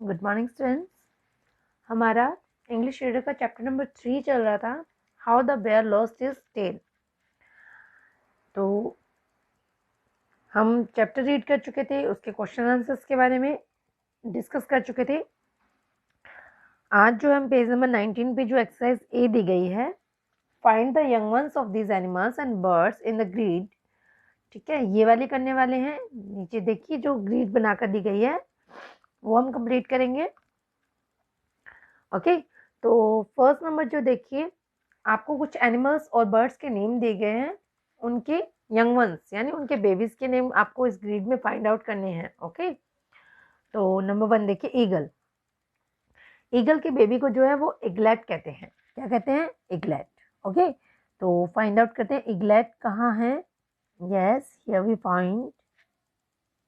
Good morning students. हमारा English reader का chapter number 3 चल रहा था, how the bear lost his tail. तो हम चैप्टर रीड कर चुके थे, उसके क्वेश्चन आंसर्स के बारे में डिस्कस कर चुके थे। आज जो हम पेज नंबर 19 पे जो एक्सरसाइज ए दी गई है, find the young ones of these animals and birds in the grid. ठीक है, ये वाली करने वाले हैं। नीचे देखिए जो ग्रिड बनाकर दी गई है वो हम कंप्लीट करेंगे। ओके, तो फर्स्ट नंबर जो देखिए, आपको कुछ एनिमल्स और बर्ड्स के नेम दिए गए हैं, उनके यंग वंस यानी उनके बेबीज के नेम आपको इस ग्रिड में फाइंड आउट करने हैं। ओके, तो नंबर 1 देखिए, ईगल। ईगल के बेबी को जो है वो इगलेट कहते हैं। क्या कहते हैं? इगलेट। ओके, तो फाइंड आउट करते हैं इगलेट कहाँ है। Yes, here we find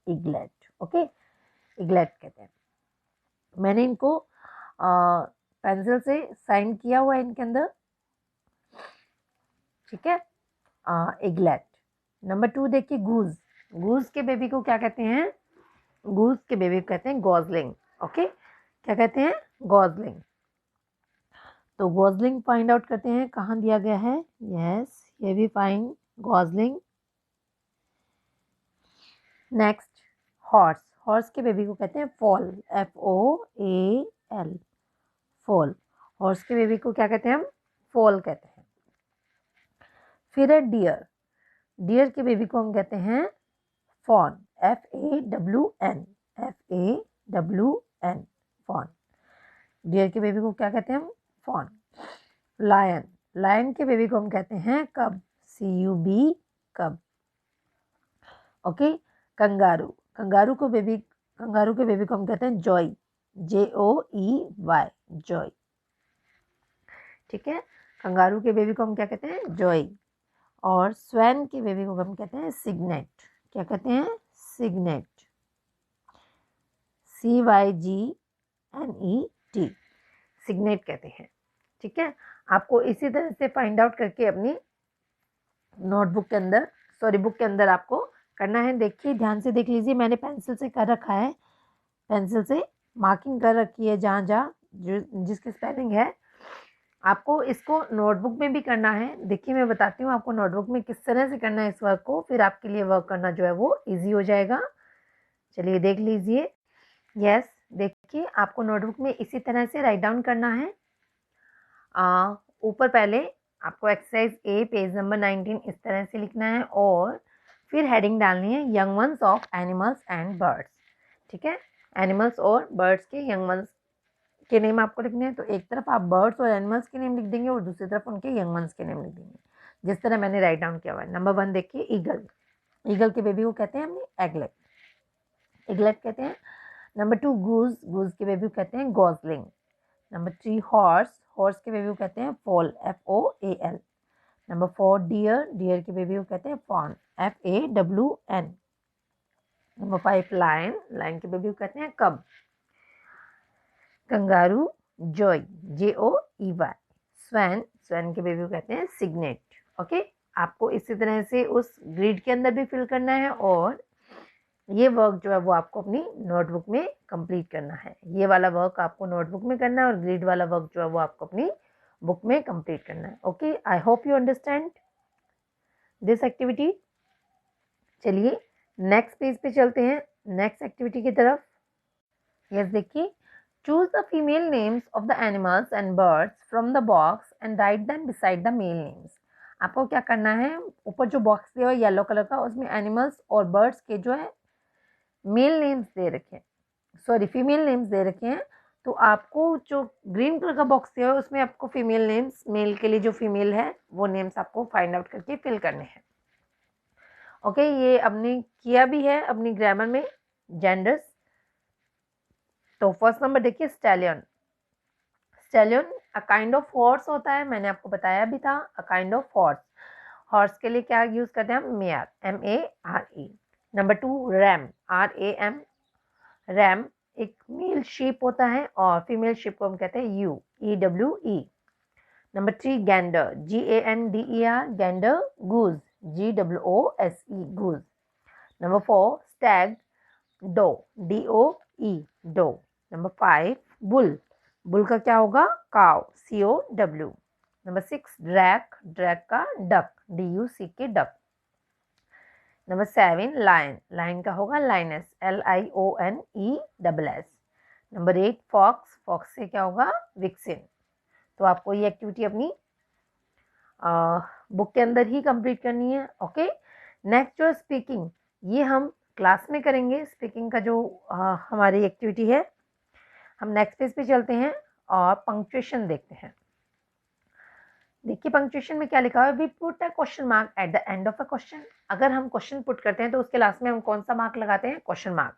eaglet. Okay, eaglet कहते हैं। मैंने इनको पेंसिल से साइन किया हुआ है इनके अंदर। ठीक है, इगलेट। नंबर 2 देखिए, गूज। गूज के बेबी को क्या कहते हैं? गूज के बेबी को कहते हैं गॉजलिंग। ओके, क्या कहते हैं? गॉजलिंग। तो गॉजलिंग फाइंड आउट करते हैं, कहाँ दिया गया है। यस, ये भी find gosling. Next, horse. Horse के बेबी को कहते हैं फॉल। FOAL, foal. हॉर्स के बेबी को क्या कहते हैं? हम फॉल कहते हैं। फिर है डियर। डियर के बेबी को हम कहते हैं fawn. FAWN, FAWN, fawn. Deer के बेबी को क्या कहते हैं हम? फॉन। लायन। लायन के बेबी को हम कहते हैं cub. CUB, cub. Okay, kangaroo. Kangaroo के बेबी को हम कहते हैं जॉय। JOEY, Joy. ठीक है, कंगारू के बेबी को हम क्या कहते हैं? जॉय। और स्वैन के बेबी को हम कहते हैं सिग्नेट। क्या कहते हैं? सिग्नेट। CYGNET, सिग्नेट कहते हैं। ठीक है, आपको इसी तरह से फाइंड आउट करके अपनी नोटबुक के अंदर, बुक के अंदर आपको करना है। देखिए, ध्यान से देख लीजिए, मैंने पेंसिल से कर रखा है, पेंसिल से मार्किंग कर रखी है जहाँ जहाँ जिसकी स्पेलिंग है। आपको इसको नोटबुक में भी करना है। देखिए, मैं बताती हूँ आपको नोटबुक में किस तरह से करना है इस वर्क को, फिर आपके लिए वर्क करना जो है वो ईजी हो जाएगा। चलिए देख लीजिए। यस, देखिए, आपको नोटबुक में इसी तरह से राइट डाउन करना है। ऊपर पहले आपको एक्सरसाइज ए पेज नंबर 19 इस तरह से लिखना है, और फिर हेडिंग डालनी है young ones of animals and birds. ठीक है, एनिमल्स और बर्ड्स के यंग वंस के नेम आपको लिखने हैं। तो एक तरफ आप बर्ड्स और एनिमल्स के नेम लिख देंगे और दूसरी तरफ उनके यंग वंस के नेम लिख देंगे, जिस तरह मैंने राइट डाउन किया हुआ है। नंबर 1 देखिए, ईगल। ईगल के बेबी को कहते हैं हमने एगलेट, एगलेट कहते हैं। नंबर 2 गूज। गूज के बेबी को कहते हैं गॉजलिंग। Number 3 horse. हॉर्स के बेबी को कहते हैं foal. FOAL। Number 4 deer. Deer के बेबी को कहते हैं fawn. FAWN। Number 5 lion. Lion के बेबी को कहते हैं cub. Kangaroo joey, JOEY। Swan. Swan के बेबी को कहते हैं सिग्नेट। ओके, आपको इसी तरह से उस ग्रिड के अंदर भी फिल करना है, और ये वर्क जो है वो आपको अपनी नोटबुक में कंप्लीट करना है। ये वाला वर्क आपको नोटबुक में करना है और ग्रिड वाला वर्क जो है वो आपको अपनी बुक में कंप्लीट करना है। Okay, I hope you understand this activity. चलिए नेक्स्ट पेज पे चलते हैं, नेक्स्ट एक्टिविटी की तरफ। यस, देखिए, choose the female names of the animals and birds from the box and write them beside the male names. आपको क्या करना है, ऊपर जो बॉक्स दिया हुआ है येलो कलर का, उसमें एनिमल्स और बर्ड्स के जो है मेल नेम्स दे रखे हैं, सॉरी फीमेल नेम्स दे रखे हैं। तो आपको जो ग्रीन कलर का बॉक्स दिया है उसमें आपको फीमेल नेम्स, मेल के लिए जो फीमेल है वो नेम्स आपको फाइंड आउट करके फिल करने हैं। ओके, ये हमने किया भी है अपनी ग्रामर में, जेंडर्स। तो फर्स्ट नंबर देखिए, stallion. Stallion a kind of horse होता है, मैंने आपको बताया भी था, a kind of horse. Horse के लिए क्या यूज करते हैं हम? Mayor, MARE। Number 2 RAM, RAM। RAM एक मेल शीप होता है और फीमेल शीप को हम कहते हैं EWE। Number 3 gander, GANDER, gander. Goose, GWOSE, goose. Number 4 stag, doe, DOE, doe. Number 5 bull, bull का क्या होगा? Cow, COW। Number 6 drake, drake का duck, DUCK duck. Number 7 lion, lion का होगा lioness, LIONESS। Number 8 fox, fox से क्या होगा? विक्सिन। तो आपको ये एक्टिविटी अपनी बुक के अंदर ही कंप्लीट करनी है। ओके, नेक्स्ट जो स्पीकिंग, ये हम क्लास में करेंगे। स्पीकिंग का जो हमारी एक्टिविटी है, हम नेक्स्ट पेज पे चलते हैं और पंक्चुएशन देखते हैं। देखिए पंक्चुएशन में क्या लिखा हुआ है? We put a question mark at the end of a question. अगर हम क्वेश्चन पुट करते हैं तो उसके लास्ट में हम कौन सा मार्क लगाते हैं? Question mark.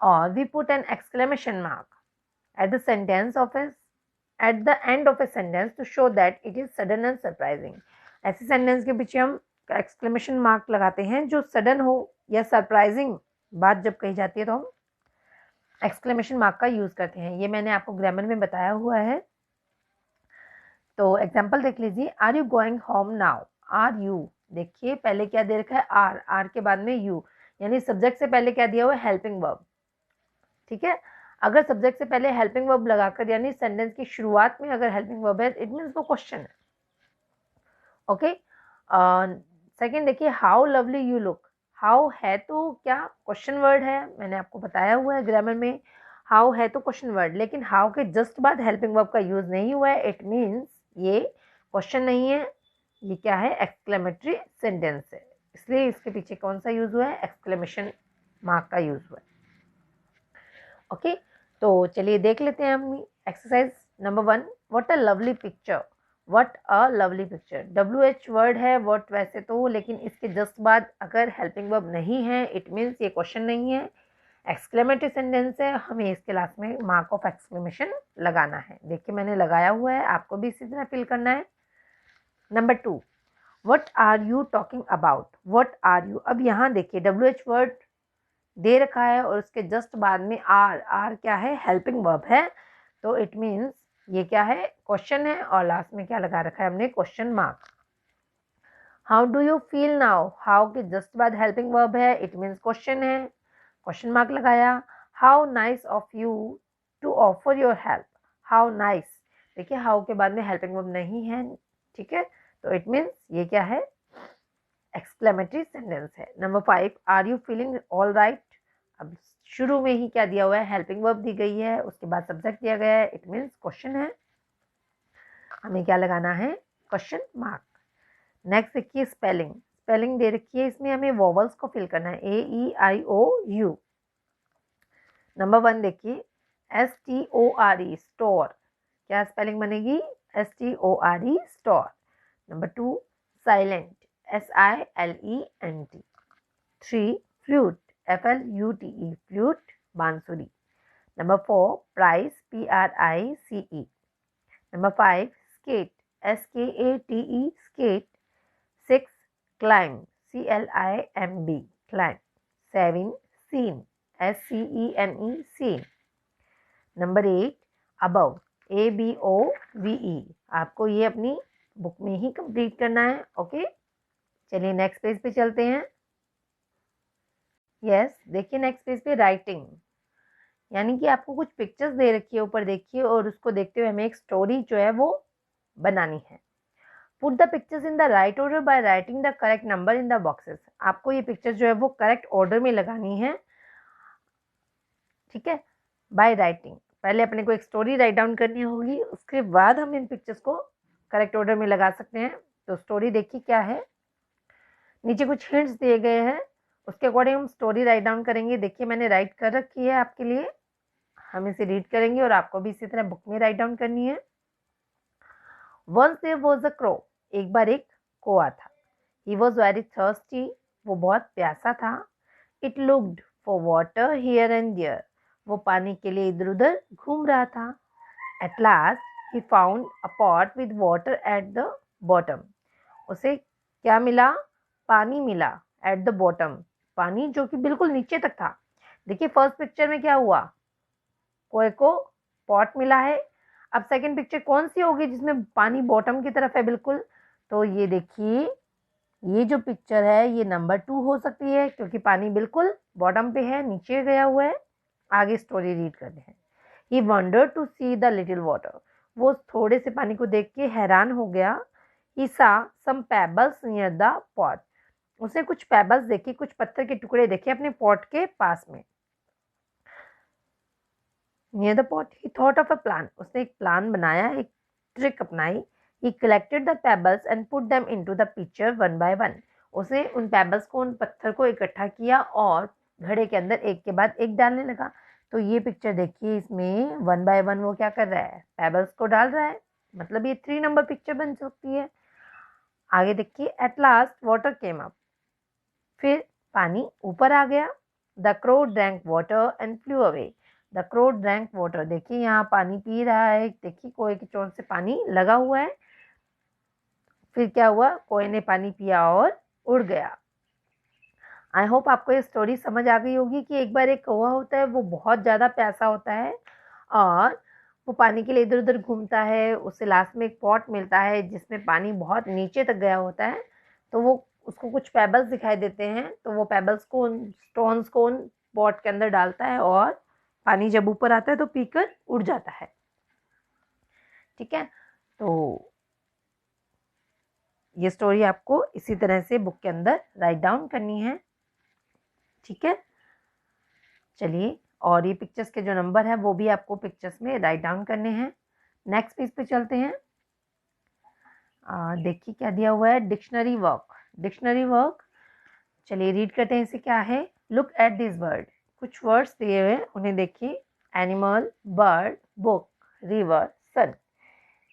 और we put an exclamation mark at the sentence of at the end of a sentence to show that it is sudden and surprising. ऐसे सेंटेंस के पीछे हम एक्सक्लेमेशन मार्क लगाते हैं जो सडन हो या सरप्राइजिंग बात जब कही जाती है तो हम एक्सक्लेमेशन मार्क का यूज करते हैं। ये मैंने आपको ग्रामर में बताया हुआ है। तो एग्जाम्पल देख लीजिए, are you going home now? Are you, देखिए पहले क्या दे रखा है? आर, आर के बाद में यू, यानी सब्जेक्ट से पहले क्या दिया हुआ है? Helping verb. ठीक है, अगर सब्जेक्ट से पहले हेल्पिंग वर्ब लगाकर, यानी सेंटेंस की शुरुआत में अगर हेल्पिंग वर्ब है, इट मीन्स वो क्वेश्चन है। ओके, सेकंड देखिए, how lovely you look. How है तो क्या? क्वेश्चन वर्ड है, मैंने आपको बताया हुआ है ग्रामर में। हाउ है तो क्वेश्चन वर्ड, लेकिन हाउ के जस्ट बाद हेल्पिंग वर्ब का यूज नहीं हुआ है, इट मीन्स ये क्वेश्चन नहीं है, ये क्या है? एक्सक्लेमेटरी सेंटेंस है, इसलिए इसके पीछे कौन सा यूज हुआ है? एक्सक्लेमेशन मार्क का यूज हुआ है। ओके, तो चलिए देख लेते हैं हम exercise number 1। What a lovely picture, what a lovely picture. WH word है व्हाट वैसे तो, लेकिन इसके जस्ट बाद अगर हेल्पिंग वर्ब नहीं है, इट मीन्स ये क्वेश्चन नहीं है, एक्सक्लेमेटरी सेंटेंस है, हमें इसके लास्ट में मार्क ऑफ एक्सक्लेमेशन लगाना है। देखिए मैंने लगाया हुआ है, आपको भी इसी तरह फिल करना है। Number 2, what are you talking about. What are you, अब यहाँ देखिए WH वर्ड दे रखा है और उसके जस्ट बाद में आर, आर क्या है? हेल्पिंग वर्ब है, तो इट मीन्स ये क्या है? क्वेश्चन है, और लास्ट में क्या लगा रखा है हमने? Question mark. How do you feel now, how के जस्ट बाद हेल्पिंग वर्ब है, इट मीन्स क्वेश्चन है, क्वेश्चन मार्क लगाया। How nice of you to offer your help. How nice, देखिए हाउ के बाद में हेल्पिंग वर्ब नहीं है, ठीक है, तो इट मीन्स ये क्या है? एक्सक्लेमेटरी सेंटेंस है। Number 5, are you feeling all right. अब शुरू में ही क्या दिया हुआ है? हेल्पिंग वर्ब दी गई है, उसके बाद सब्जेक्ट दिया गया है, इट मीन्स क्वेश्चन है, हमें क्या लगाना है? Question mark. नेक्स्ट देखिए स्पेलिंग, स्पेलिंग दे रखी है, इसमें हमें वॉवल्स को फिल करना है, AEIOU। नंबर 1 देखिए, STORE स्टोर, क्या स्पेलिंग बनेगी? STORE store. Number 2 silent, SILENT। 3 flute, FLUTE flute, बांसुरी। Number 4 price, PRICE। Number 5 skate, SKATE skate। 6 climb, CLIMB climb। 7 scene, SCENE scene। Number 8 above, ABOVE। आपको ये अपनी बुक में ही कंप्लीट करना है। ओके, चलिए नेक्स्ट पेज पे चलते हैं। यस, देखिए नेक्स्ट पेज पे राइटिंग, यानी कि आपको कुछ पिक्चर्स दे रखी है ऊपर, देखिए, और उसको देखते हुए हमें एक स्टोरी जो है वो बनानी है। Put the pictures in the right order by writing the correct number in the boxes. आपको ये पिक्चर्स जो है वो करेक्ट ऑर्डर में लगानी है, ठीक है, बाय राइटिंग। पहले अपने को एक स्टोरी राइट डाउन करनी होगी, उसके बाद हम इन पिक्चर्स को करेक्ट ऑर्डर में लगा सकते हैं। तो स्टोरी देखिए क्या है, नीचे कुछ हिंट्स दिए गए हैं, उसके अकॉर्डिंग हम स्टोरी राइट डाउन करेंगे। देखिए मैंने राइट कर रखी है आपके लिए, हम इसे रीड करेंगे और आपको भी इसी तरह बुक में राइट डाउन करनी है। Once there was a crow, एक बार एक कौआ था। ही वॉज वेरी थर्स्टी, वो बहुत प्यासा था। It looked for water here and there, वो पानी के लिए इधर उधर घूम रहा था। At last he found a pot with water at the bottom, उसे क्या मिला? पानी मिला, एट द बॉटम, पानी जो कि बिल्कुल नीचे तक था। देखिए फर्स्ट पिक्चर में क्या हुआ? कोए को पॉट मिला है। अब सेकंड पिक्चर कौन सी होगी जिसमें पानी बॉटम की तरफ है बिल्कुल? तो ये देखिए, ये जो पिक्चर है ये नंबर 2 हो सकती है, क्योंकि पानी बिल्कुल बॉटम पे है, नीचे गया हुआ है। आगे स्टोरी रीड करते हैं। He wondered to see the little water, वो थोड़े से पानी को देख के हैरान हो गया। ही सा सम पेबल्स नियर द पॉट, उसने कुछ पेबल्स देखे, कुछ पत्थर के टुकड़े देखे अपने पॉट के पास में। Near the pot he thought of a plan, उसने एक प्लान बनाया, एक ट्रिक अपनाई। He collected the pebbles and put them into the pitcher one by one, उसने उन पेबल्स को, उन पत्थर को इकट्ठा किया और घड़े के अंदर एक के बाद एक डालने लगा। तो ये पिक्चर देखिए, इसमें वन बाय वन वो क्या कर रहा है, पेबल्स को डाल रहा है, मतलब ये 3 नंबर पिक्चर बन सकती है। आगे देखिए, at last water came up, फिर पानी ऊपर आ गया। The crow drank water and flu away, the crow drank water, देखिए यहाँ पानी पी रहा है, देखिए कोए की चोंच से पानी लगा हुआ है। फिर क्या हुआ, कोए ने पानी पिया और उड़ गया। आई होप आपको ये स्टोरी समझ आ गई होगी कि एक बार एक कौवा होता है, वो बहुत ज़्यादा प्यासा होता है और वो पानी के लिए इधर उधर घूमता है। उसे लास्ट में एक पॉट मिलता है जिसमें पानी बहुत नीचे तक गया होता है। तो वो उसको कुछ पेबल्स दिखाई देते हैं, तो वो पेबल्स को, उन स्टोन्स को उन पॉट के अंदर डालता है और पानी जब ऊपर आता है तो पीकर उड़ जाता है। ठीक है, तो ये स्टोरी आपको इसी तरह से बुक के अंदर राइट डाउन करनी है। ठीक है, चलिए, और ये पिक्चर्स के जो नंबर है वो भी आपको पिक्चर्स में राइट डाउन करने हैं। नेक्स्ट पेज पे चलते हैं। देखिए क्या दिया हुआ है, डिक्शनरी वर्क। डिक्शनरी वर्क, चलिए रीड करते हैं इसे। क्या है, लुक एट दिस वर्ड, कुछ वर्ड्स दिए हुए उन्हें देखिए। Animal, bird, book, river, sun.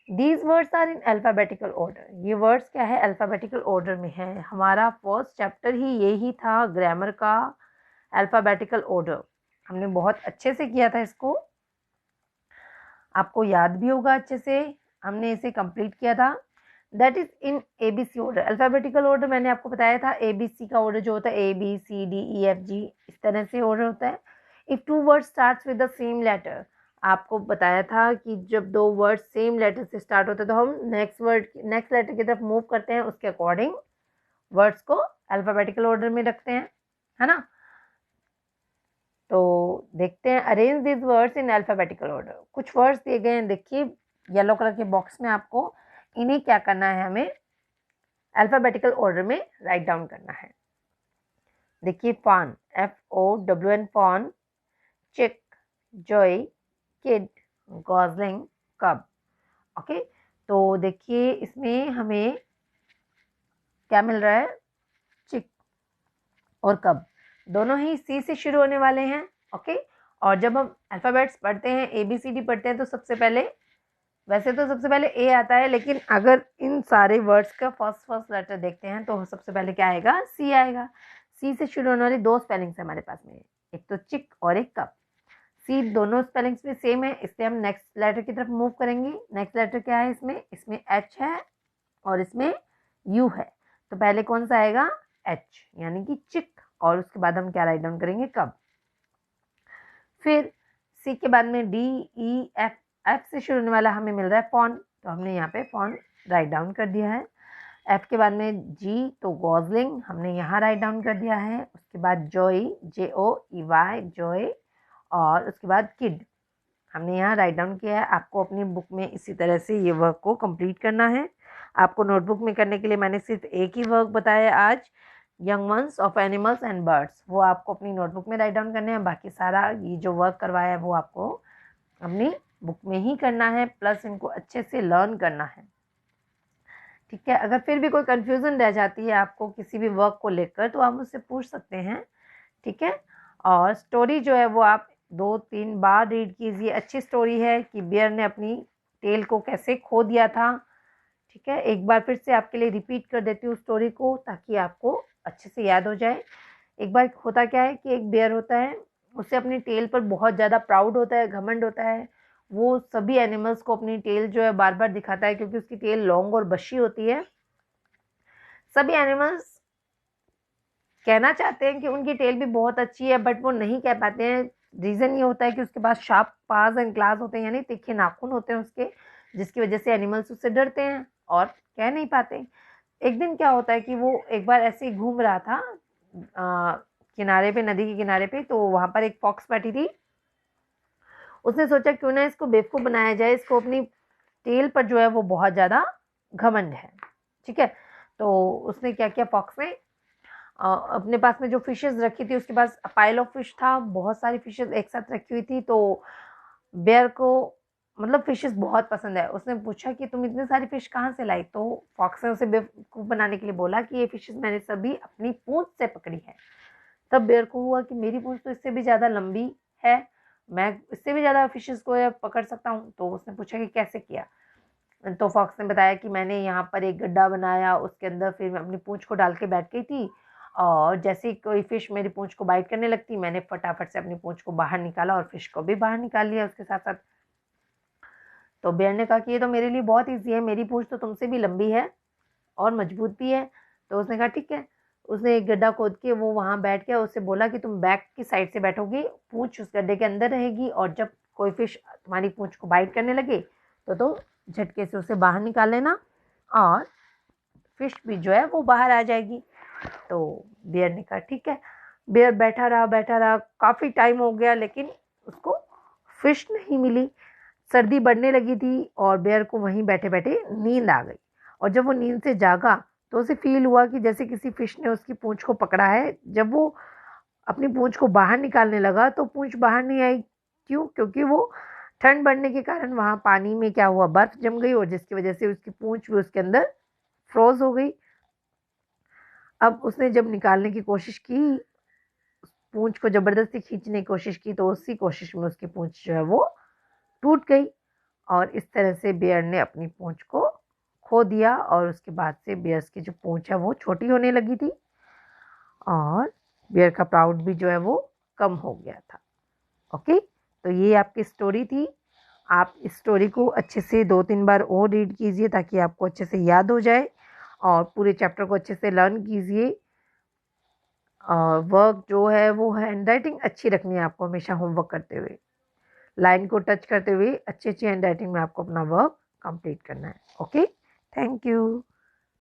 These words are in alphabetical order, ये वर्ड्स क्या है, अल्फ़ाबेटिकल ऑर्डर में है। हमारा फर्स्ट चैप्टर ही यही था, ग्रामर का अल्फ़ाबेटिकल ऑर्डर। हमने बहुत अच्छे से किया था इसको, आपको याद भी होगा अच्छे से, हमने इसे कंप्लीट किया था। That is in ABC order. Alphabetical order मैंने आपको बताया था, ABC का ऑर्डर जो होता है ABCDEFG, इस तरह से ऑर्डर होता है। If two word starts with the same letter, आपको बताया था कि जब दो वर्ड सेम लेटर से स्टार्ट होते हैं तो हम नेक्स्ट लेटर की तरफ मूव करते हैं, उसके अकॉर्डिंग वर्ड्स को अल्फ़ाबेटिकल ऑर्डर में रखते हैं, है ना। तो देखते हैं, arrange this words in alphabetical order. कुछ वर्ड्स दिए गए हैं, देखिए येलो कलर के बॉक्स में, आपको इन्हें क्या करना है, हमें अल्फ़ाबेटिकल ऑर्डर में राइट डाउन करना है। देखिए, फॉन, FOWN, फॉन, चिक, जॉय, किड, गॉजलिंग, कब। ओके, तो देखिए इसमें हमें क्या मिल रहा है, चिक और कब, दोनों ही C से शुरू होने वाले हैं। ओके, और जब हम अल्फ़ाबेट्स पढ़ते हैं, ABCD पढ़ते हैं, तो सबसे पहले, वैसे तो सबसे पहले A आता है, लेकिन अगर इन सारे वर्ड्स का फर्स्ट लेटर देखते हैं तो सबसे पहले क्या आएगा, C आएगा। C से शुरू होने वाली 2 स्पेलिंग्स हमारे पास में, एक तो चिक और एक कप। C दोनों स्पेलिंग्स में सेम है, इसलिए हम नेक्स्ट लेटर की तरफ मूव करेंगे। नेक्स्ट लेटर क्या है इसमें, इसमें H है और इसमें U है। तो पहले कौन सा आएगा, H, यानी कि चिक, और उसके बाद हम क्या राइट डाउन करेंगे, कब। फिर C के बाद में D, E, F से शुरू होने वाला हमें मिल रहा है फॉन, तो हमने यहाँ पे फॉन राइट डाउन कर दिया है। F के बाद में G, तो गॉजलिंग हमने यहाँ राइट डाउन कर दिया है। उसके बाद जॉय, JOEY, जॉय, और उसके बाद किड हमने यहाँ राइट डाउन किया है। आपको अपनी बुक में इसी तरह से ये वर्क को कंप्लीट करना है। आपको नोटबुक में करने के लिए मैंने सिर्फ एक ही वर्क बताया आज, young ones of animals and birds, वो आपको अपनी नोटबुक में राइट डाउन करने हैं। बाकी सारा ये जो वर्क करवाया है वो आपको अपनी बुक में ही करना है, प्लस इनको अच्छे से लर्न करना है। ठीक है, अगर फिर भी कोई कन्फ्यूज़न रह जाती है आपको किसी भी वर्क को लेकर, तो आप मुझसे पूछ सकते हैं। ठीक है, और स्टोरी जो है वो आप 2-3 बार रीड कीजिए। अच्छी स्टोरी है कि बियर ने अपनी टेल को कैसे खो दिया था। ठीक है, एक बार फिर से आपके लिए रिपीट कर देती हूँ स्टोरी को, ताकि आपको अच्छे से याद हो जाए। एक बार होता क्या है कि एक बियर होता है, उसे अपनी टेल पर बहुत ज़्यादा प्राउड होता है, घमंड होता है। वो सभी एनिमल्स को अपनी टेल जो है बार बार दिखाता है, क्योंकि उसकी टेल लॉन्ग और बशी होती है। सभी एनिमल्स कहना चाहते हैं कि उनकी टेल भी बहुत अच्छी है, बट वो नहीं कह पाते हैं। रीज़न ये होता है कि उसके पास शार्प पास एंड क्लास होते हैं, यानी तीखे नाखून होते हैं उसके, जिसकी वजह से एनिमल्स उससे डरते हैं और कह नहीं पाते। एक दिन क्या होता है कि वो एक बार ऐसे ही घूम रहा था किनारे पे, नदी के किनारे पे, तो वहाँ पर एक फॉक्स बैठी थी। उसने सोचा क्यों ना इसको बेवकूफ़ बनाया जाए, इसको अपनी टेल पर जो है वो बहुत ज़्यादा घमंड है, ठीक है। तो उसने क्या किया, फॉक्स ने अपने पास में जो फिशेस रखी थी, उसके पास पाइल ऑफ फिश था, बहुत सारी फिशेस एक साथ रखी हुई थी। तो बेयर को मतलब फिशेस बहुत पसंद है। उसने पूछा कि तुम इतनी सारी फिश कहाँ से लाई? तो फॉक्स ने उसे बेवकूफ़ बनाने के लिए बोला कि ये फिशेस मैंने सभी अपनी पूंछ से पकड़ी है। तब बेयर को हुआ कि मेरी पूंछ तो इससे भी ज़्यादा लंबी है, मैं इससे भी ज़्यादा फिशेस को पकड़ सकता हूँ। तो उसने पूछा कि कैसे किया? तो फॉक्स ने बताया कि मैंने यहाँ पर एक गड्ढा बनाया, उसके अंदर फिर मैं अपनी पूंछ को डाल के बैठ गई थी, और जैसे ही कोई फिश मेरी पूंछ को बाइट करने लगती, मैंने फटाफट से अपनी पूंछ को बाहर निकाला और फिश को भी बाहर निकाल लिया उसके साथ साथ। तो बेयर ने कहा कि ये तो मेरे लिए बहुत ईजी है, मेरी पूंछ तो तुमसे भी लंबी है और मजबूत भी है। तो उसने कहा ठीक है। उसने एक गड्ढा खोद के वो वहाँ बैठ गया। उससे बोला कि तुम बैक की साइड से बैठोगी, पूंछ उस गड्ढे के अंदर रहेगी, और जब कोई फिश तुम्हारी पूंछ को बाइट करने लगे तो तुम झटके से उसे बाहर निकाल लेना, और फिश भी जो है वो बाहर आ जाएगी। तो बेयर ने कहा ठीक है। बेयर बैठा रहा, काफ़ी टाइम हो गया, लेकिन उसको फिश नहीं मिली। सर्दी बढ़ने लगी थी और बेयर को वहीं बैठे बैठे नींद आ गई, और जब वो नींद से जागा तो उसे फील हुआ कि जैसे किसी फिश ने उसकी पूंछ को पकड़ा है। जब वो अपनी पूंछ को बाहर निकालने लगा तो पूंछ बाहर नहीं आई। क्यों? क्योंकि वो ठंड बढ़ने के कारण वहाँ पानी में क्या हुआ, बर्फ जम गई, और जिसकी वजह से उसकी पूंछ भी उसके अंदर फ्रोज हो गई। अब उसने जब निकालने की कोशिश की, पूंछ को जबरदस्ती खींचने की कोशिश की, तो उसी कोशिश में उसकी पूंछ जो है वो टूट गई, और इस तरह से बेयर ने अपनी पूंछ को खो दिया। और उसके बाद से बेयर्स की जो पूंछ है वो छोटी होने लगी थी, और बेयर का प्राउड भी जो है वो कम हो गया था। ओके, तो ये आपकी स्टोरी थी। आप इस स्टोरी को अच्छे से 2-3 बार और रीड कीजिए ताकि आपको अच्छे से याद हो जाए, और पूरे चैप्टर को अच्छे से लर्न कीजिए। और वर्क जो है वो हैंड राइटिंग अच्छी रखनी है आपको, हमेशा होमवर्क करते हुए लाइन को टच करते हुए अच्छी अच्छी हैंड राइटिंग में आपको अपना वर्क कंप्लीट करना है। Okay, thank you.